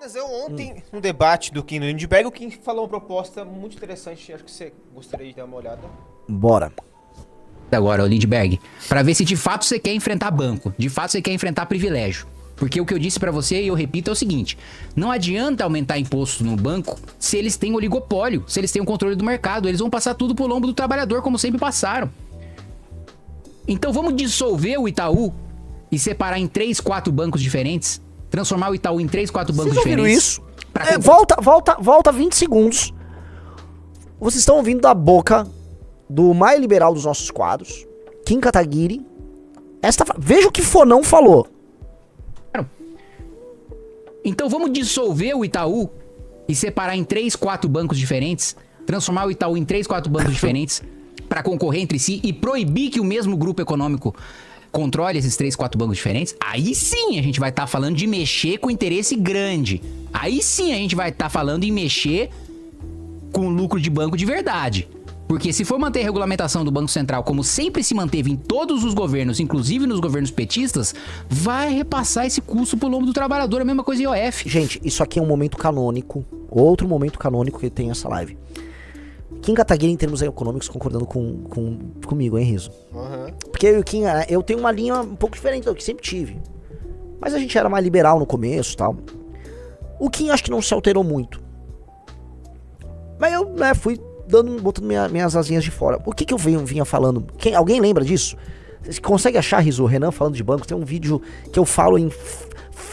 Mas eu ontem, no debate do Kim Lindbergh, o Kim falou uma proposta muito interessante, acho que você gostaria de dar uma olhada. Bora. Agora, o Lindbergh, pra ver se de fato você quer enfrentar banco, de fato você quer enfrentar privilégio. Porque o que eu disse pra você, e eu repito, é o seguinte: não adianta aumentar imposto no banco se eles têm oligopólio, se eles têm o controle do mercado. Eles vão passar tudo pro lombo do trabalhador, como sempre passaram. Então vamos dissolver o Itaú e separar em 3, 4 bancos diferentes? Transformar o Itaú em 3, 4 bancos diferentes? Isso? Volta 20 segundos. Vocês estão ouvindo da boca do mais liberal dos nossos quadros, Kim Kataguiri. Veja o que Fonão falou. Então vamos dissolver o Itaú e separar em 3, 4 bancos diferentes? Transformar o Itaú em 3, 4 bancos diferentes para concorrer entre si e proibir que o mesmo grupo econômico controle esses 3, 4 bancos diferentes? Aí sim a gente vai estar falando de mexer com interesse grande. Aí sim a gente vai estar falando em mexer com lucro de banco de verdade. Porque se for manter a regulamentação do Banco Central como sempre se manteve em todos os governos, inclusive nos governos petistas, vai repassar esse custo pro lombo do trabalhador, a mesma coisa IOF. Gente, isso aqui é um momento canônico, outro momento canônico que tem essa live. Kim Kataguiri, em termos econômicos, concordando comigo, hein, Riso? Uhum. Porque eu e o Kim, eu tenho uma linha um pouco diferente do que sempre tive. Mas a gente era mais liberal no começo e tal. O Kim acho que não se alterou muito. Mas eu, fui botando minhas asinhas de fora. O que eu vinha falando? Alguém lembra disso? Você consegue achar, Riso, Renan falando de bancos? Tem um vídeo que eu falo em...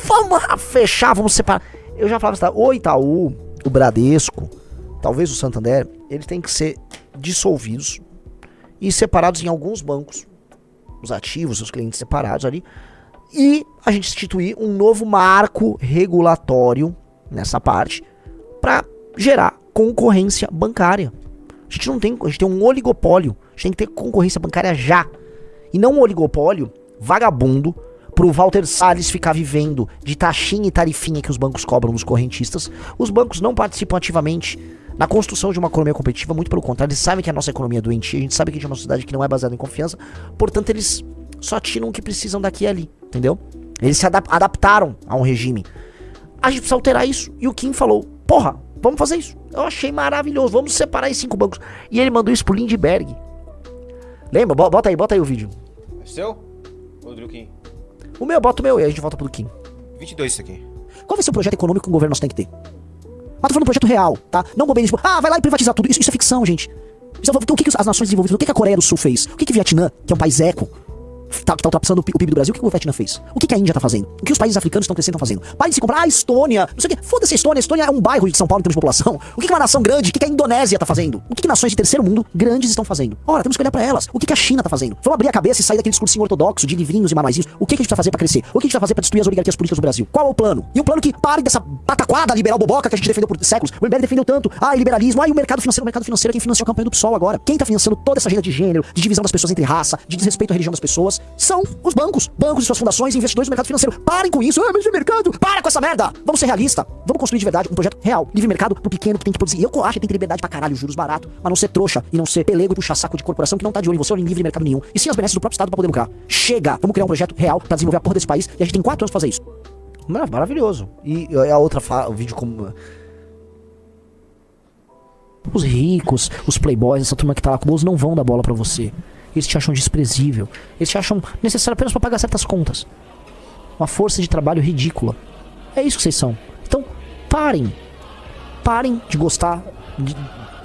Vamos fechar, vamos separar. Eu já falava assim, o Itaú, o Bradesco, talvez o Santander, eles têm que ser dissolvidos e separados em alguns bancos. Os ativos, os clientes separados ali. E a gente instituir um novo marco regulatório nessa parte para gerar concorrência bancária. A gente tem um oligopólio. A gente tem que ter concorrência bancária já. E não um oligopólio vagabundo pro Walter Salles ficar vivendo de taxinha e tarifinha que os bancos cobram dos correntistas. Os bancos não participam ativamente na construção de uma economia competitiva, muito pelo contrário, eles sabem que a nossa economia é doentia, a gente sabe que a gente é uma sociedade que não é baseada em confiança, portanto eles só tiram o que precisam daqui e ali, entendeu? Eles se adaptaram a um regime. A gente precisa alterar isso. E o Kim falou, porra, vamos fazer isso. Eu achei maravilhoso, vamos separar em 5 bancos. E ele mandou isso pro Lindbergh. Lembra? Bota aí o vídeo. É seu? Ou do Kim? Bota o meu e a gente volta pro Kim. 22 isso aqui. Qual vai ser o projeto econômico que o governo nosso tem que ter? Mas tô falando de um projeto real, tá? Não bobeira, vai lá e privatizar tudo. Isso é ficção, gente. Então, o que as nações desenvolvidas, o que a Coreia do Sul fez? O que o Vietnã, que é um país eco, que tá ultrapassando o PIB do Brasil, o que o Vietnã fez? O que a Índia tá fazendo? O que os países africanos estão crescendo, estão fazendo? Parem de se comprar, a Estônia, não sei o que. Foda-se a Estônia. A Estônia é um bairro de São Paulo em termos de população. O que uma nação grande, o que a Indonésia tá fazendo? O que nações de terceiro mundo grandes estão fazendo? Ora, temos que olhar pra elas. O que a China tá fazendo? Vamos abrir a cabeça e sair daquele discursinho ortodoxo de livrinhos e manuaizinhos. O que a gente vai fazer pra crescer? O que a gente vai fazer pra destruir as oligarquias políticas do Brasil? Qual é o plano? E o plano que pare dessa pataquada liberal boboca que a gente defendeu por séculos. O MBL defendeu tanto. Liberalismo. E o mercado financeiro é quem financiou a campanha do PSOL agora. Quem tá financiando toda essa agenda de gênero, de divisão das pessoas entre raça, de desrespeito à religião das pessoas, são os bancos e suas fundações, investidores do mercado financeiro. Parem com isso. Mas de mercado. Para com essa merda. Vamos ser realistas. Vamos construir de verdade um projeto real. Livre mercado pro pequeno que tem que produzir. E eu acho que tem que ter liberdade pra caralho, juros barato, mas não ser trouxa e não ser pelego e puxar saco de corporação que não tá de olho em você ou em livre mercado nenhum. E sim as benesses do próprio Estado pra poder lucrar. Chega. Vamos criar um projeto real pra desenvolver a porra desse país e a gente tem 4 anos pra fazer isso. Maravilhoso. E a outra o vídeo como... Os ricos, os playboys, essa turma que tá lá com o bolso não vão dar bola pra você. Eles te acham desprezível. Eles te acham necessário apenas pra pagar certas contas. Uma força de trabalho ridícula. É isso que vocês são. Então, parem de gostar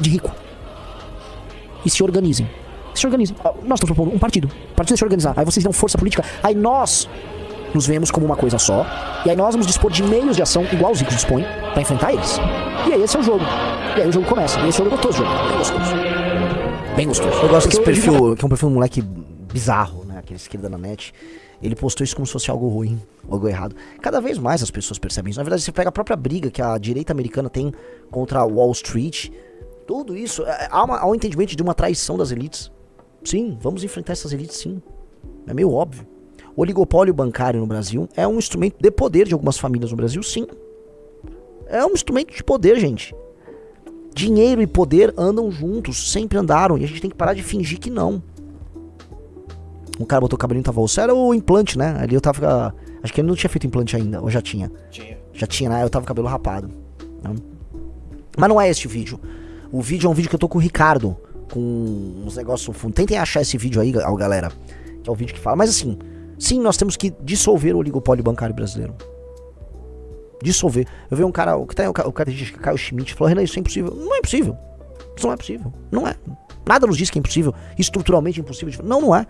de rico. E se organizem. Nós estamos propondo um partido. O partido é se organizar. Aí vocês dão força política. Aí nós nos vemos como uma coisa só. E aí nós vamos dispor de meios de ação igual os ricos dispõem pra enfrentar eles. E aí esse é o jogo. E aí o jogo começa. E esse jogo é gostoso, bem gostoso. Eu gosto desse perfil, que é um perfil de um moleque bizarro, né? Aquele esquerda na net. Ele postou isso como se fosse algo ruim, algo errado. Cada vez mais as pessoas percebem isso. Na verdade, você pega a própria briga que a direita americana tem contra a Wall Street. Tudo isso, há um entendimento de uma traição das elites. Sim, vamos enfrentar essas elites, sim. É meio óbvio. O oligopólio bancário no Brasil é um instrumento de poder de algumas famílias no Brasil, sim. É um instrumento de poder, gente. Dinheiro e poder andam juntos, sempre andaram. E a gente tem que parar de fingir que não. Um cara botou o cabelinho, tava osso. Era o implante, né? Ali eu tava... Acho que ele não tinha feito implante ainda, ou já tinha? Tinha. Já tinha, né? Eu tava com o cabelo rapado. Né? Mas não é este vídeo. O vídeo é um vídeo que eu tô com o Ricardo, com uns negócios no fundo. Tentem achar esse vídeo aí, galera. Que é o vídeo que fala. Mas assim, sim, nós temos que dissolver o oligopólio bancário brasileiro. Dissolver. Eu vi um cara, o cara diz que Caio Schmidt falou, Renan, isso é impossível. Não é impossível. Isso não é possível. Não é. Nada nos diz que é impossível. Estruturalmente impossível. Não, não é.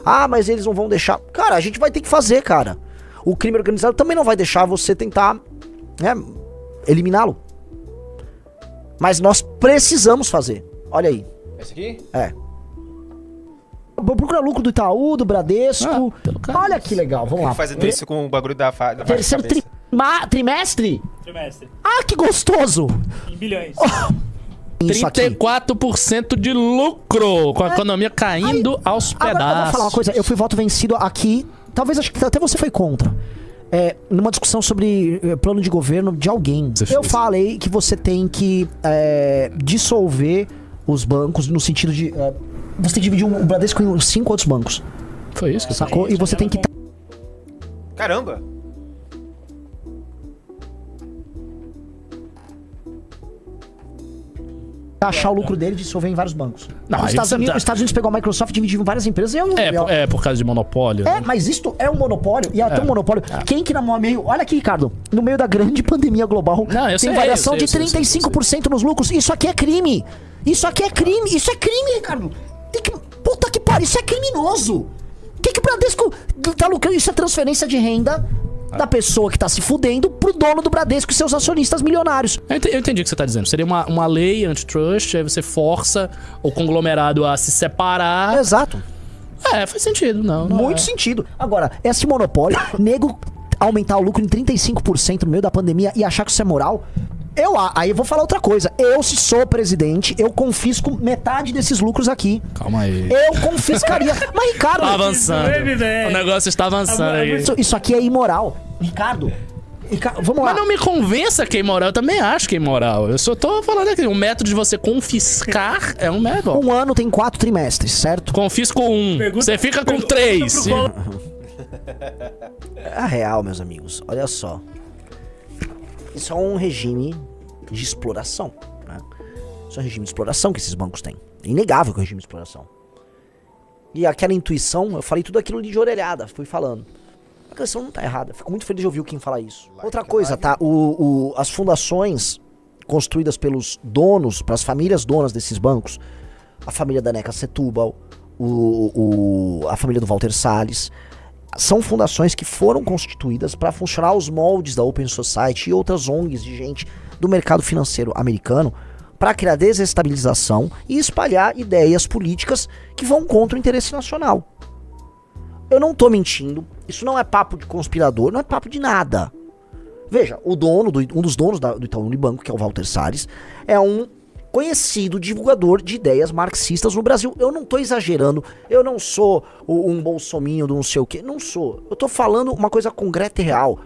Ah, mas eles não vão deixar. Cara, a gente vai ter que fazer, cara. O crime organizado também não vai deixar você tentar, né, eliminá-lo. Mas nós precisamos fazer. Olha aí. Esse aqui? É. Procura lucro do Itaú, do Bradesco. Olha que legal, vamos lá. Fazendo isso com o bagulho da Terceiro trimestre? Trimestre. Ah, que gostoso! Em bilhões. Isso aqui. 34% de lucro, com a economia caindo aos Agora, eu pedaços. vou falar uma coisa, eu fui voto vencido aqui, talvez acho que até você foi contra. Numa discussão sobre plano de governo de alguém. Eu falei que você tem que dissolver os bancos no sentido de... você tem que dividir o Bradesco em 5 outros bancos. Foi isso que você Sacou? E você tem que... Caramba! achar o lucro dele e dissolver em vários bancos. Não, os aí Estados você Unidos, tá- os Estados Unidos pegou a Microsoft e dividiu em várias empresas e É por causa de monopólio. né? mas isto é um monopólio, e até um monopólio. Quem que no meio... Olha aqui, Ricardo. No meio da grande pandemia global, Não, eu tem sei, variação eu sei, de eu sei, 35% nos lucros. Isso aqui é crime. Isso aqui é crime. Isso é crime, Ricardo. Puta que pariu, isso é criminoso. Que o Bradesco tá lucrando? Isso é transferência de renda da pessoa que tá se fudendo pro dono do Bradesco e seus acionistas milionários. Eu entendi o que você tá dizendo. Seria uma lei antitrust, aí você força o conglomerado a se separar. Exato. Faz sentido, não. Muito sentido. Agora, esse monopólio, nego aumentar o lucro em 35% no meio da pandemia e achar que isso é moral, aí eu vou falar outra coisa. Eu, se sou presidente, eu confisco metade desses lucros aqui. Calma aí. Eu confiscaria. Mas, Ricardo... Tá avançando. velho. O negócio está avançando aí. Isso aqui é imoral. Ricardo, vamos lá. Mas não me convença que é imoral. Eu também acho que é imoral. Eu só tô falando aqui. Um método de você confiscar é um método. Um ano tem 4 trimestres, certo? Confisco 1. Você fica com 3. A real, meus amigos, olha só. Isso é um regime de exploração, né? Isso é um regime de exploração que esses bancos têm. É inegável que é um regime de exploração. E aquela intuição, eu falei tudo aquilo de orelhada, fui falando. A questão não tá errada. Fico muito feliz de ouvir o Kim falar isso. Outra coisa, tá? As fundações construídas pelos donos, pelas famílias donas desses bancos, a família da Neca Setúbal, a família do Walter Salles, são fundações que foram constituídas para funcionar aos moldes da Open Society e outras ONGs de gente do mercado financeiro americano para criar desestabilização e espalhar ideias políticas que vão contra o interesse nacional. Eu não tô mentindo, isso não é papo de conspirador, não é papo de nada. Veja, um dos donos do Itaú Unibanco, que é o Walter Salles, é um conhecido divulgador de ideias marxistas no Brasil. Eu não tô exagerando, eu não sou um bolsominion do não sei o que, não sou. Eu tô falando uma coisa concreta e real.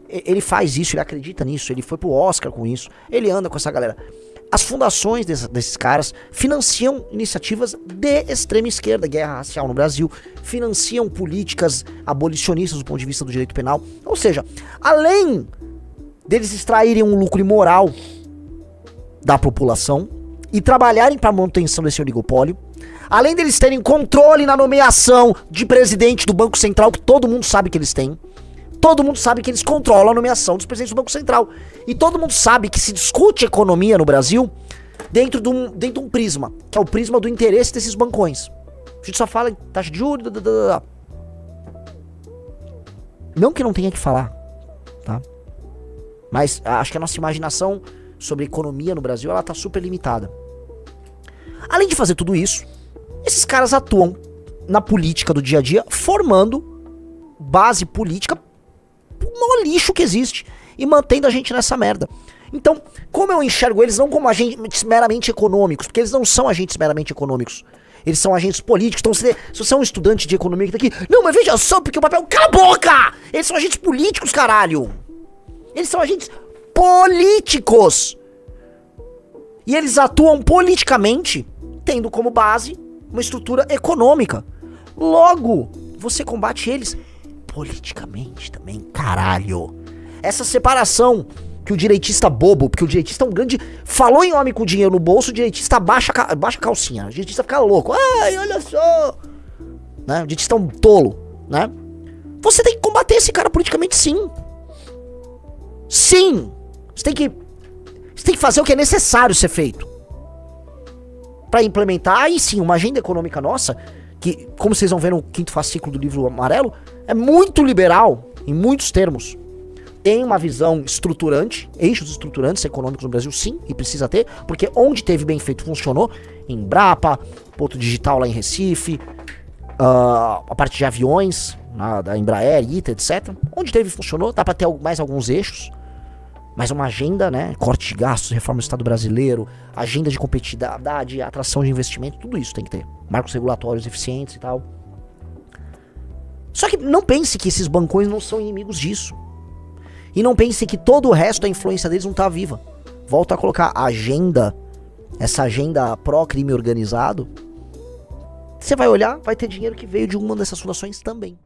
Ele faz isso, ele acredita nisso, ele foi pro Oscar com isso, ele anda com essa galera. As fundações desses caras financiam iniciativas de extrema esquerda, guerra racial no Brasil, financiam políticas abolicionistas do ponto de vista do direito penal. Ou seja, além deles extraírem um lucro imoral da população e trabalharem para a manutenção desse oligopólio, além deles terem controle na nomeação de presidente do Banco Central, que todo mundo sabe que eles têm, todo mundo sabe que eles controlam a nomeação dos presidentes do Banco Central. E todo mundo sabe que se discute economia no Brasil dentro de um prisma, que é o prisma do interesse desses bancões. A gente só fala em taxa de juros, Não que não tenha que falar, tá? Mas acho que a nossa imaginação sobre economia no Brasil, ela tá super limitada. Além de fazer tudo isso, esses caras atuam na política do dia a dia, formando base política o maior lixo que existe e mantendo a gente nessa merda. Então, como eu enxergo eles não como agentes meramente econômicos, porque eles não são agentes meramente econômicos, eles são agentes políticos. Então, se você é um estudante de economia que tá aqui, não, mas veja só, porque o papel... Cala a boca! Eles são agentes políticos, caralho! Eles são agentes políticos! E eles atuam politicamente, tendo como base uma estrutura econômica. Logo, você combate eles politicamente também, caralho. Essa separação que o direitista bobo, porque o direitista é um grande... Falou em homem com dinheiro no bolso, o direitista baixa a calcinha. O direitista fica louco. Ai, olha só. Né? O direitista é um tolo, né? Você tem que combater esse cara politicamente, sim. Sim. Você tem que fazer o que é necessário ser feito. Pra implementar, aí sim, uma agenda econômica nossa, que, como vocês vão ver no 5º fascículo do livro amarelo, é muito liberal, em muitos termos. Tem uma visão estruturante, eixos estruturantes econômicos no Brasil, sim, e precisa ter, porque onde teve bem feito funcionou, em Embrapa, Porto Digital lá em Recife, a parte de aviões, da Embraer, ITA, etc. Onde teve funcionou, dá pra ter mais alguns eixos, mas uma agenda, né, corte de gastos, reforma do Estado brasileiro, agenda de competitividade, atração de investimento, tudo isso tem que ter. Marcos regulatórios eficientes e tal. Só que não pense que esses bancões não são inimigos disso. E não pense que todo o resto da influência deles não tá viva. Volto a colocar a agenda, essa agenda pró-crime organizado. Você vai olhar, vai ter dinheiro que veio de uma dessas fundações também.